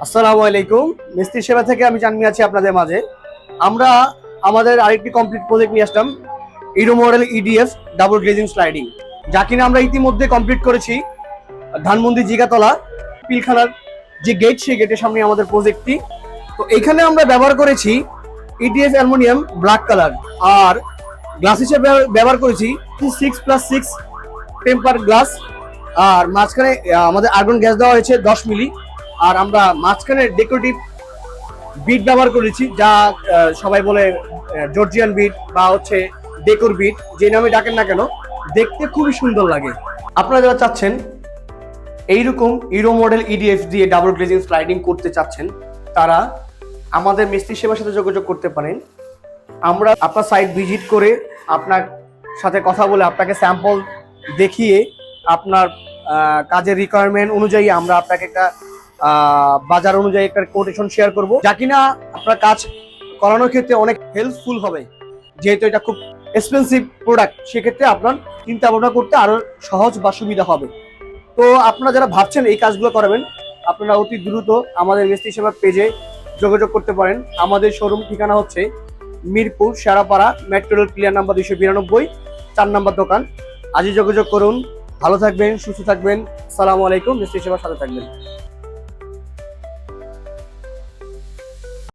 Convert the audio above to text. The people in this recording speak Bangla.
আসসালামু আলাইকুম। মিস্ত্রি সেবা থেকে আমি জানমি আছি আপনাদের মাঝে। আমরা আমাদের আরেকটি কমপ্লিট প্রজেক্ট নিয়ে আসলাম, euro model EDF double glazing sliding, যা কিনা আমরা ইতিমধ্যে কমপ্লিট করেছি। ধানমন্ডি জিগাতলা পিলখানার যে গেট, সেই গেটের সামনে আমাদের প্রজেক্টটি। তো এখানে আমরা ব্যবহার করেছি ইডিএফ অ্যালুমিনিয়াম ব্ল্যাক কালার, আর গ্লাস হিসেবে ব্যবহার করেছি 6+6 টেম্পার গ্লাস। আর মাঝখানে আমাদের আর্গন গ্যাস দেওয়া হয়েছে 10 মিলি। আর আমরা মাঝখানে ডেকোরেটিভ বিট ব্যবহার করেছি, যা সবাই বলে জর্জিয়ান বিট বা হচ্ছে ডেকোর বিট, যে নামে ডাকেন না কেন, দেখতে খুবই সুন্দর লাগে। আপনারা যারা চাচ্ছেন এইরকম ইরো মডেল ইডিএফ দিয়ে ডাবল গ্লেজিং স্লাইডিং করতে চাচ্ছেন, তারা আমাদের মিস্ত্রি সেবার সাথে যোগাযোগ করতে পারেন। আমরা আপনার সাইট ভিজিট করে আপনার সাথে কথা বলে আপনাকে স্যাম্পল দেখিয়ে আপনার কাজের রিকোয়ারমেন্ট অনুযায়ী আমরা আপনাকে একটা বাজার অনুযায়ী একটা কোটেশন শেয়ার করব, যা কিনা আপনার কাজ করানোর ক্ষেত্রে অনেক হেল্পফুল হবে। যেহেতু এটা খুব এক্সপেন্সিভ প্রোডাক্ট, সেক্ষেত্রে আপনার চিন্তা ভাবনা করতে আরো সহজ বা সুবিধা হবে। তো আপনারা যারা ভাবছেন এই কাজগুলো করাবেন, আপনারা অতি দ্রুত আমাদের মিস্ত্রি সেবা পেজে যোগাযোগ করতে পারেন। আমাদের শোরুম ঠিকানা হচ্ছে মিরপুর শেরাপাড়া, মেট্রো রেল ক্লিয়ার নাম্বার 292, 4 নম্বর দোকান। আজই যোগাযোগ করুন। ভালো থাকবেন, সুস্থ থাকবেন। আসসালামু আলাইকুম। মিস্ত্রি সেবার সাথে থাকবেন।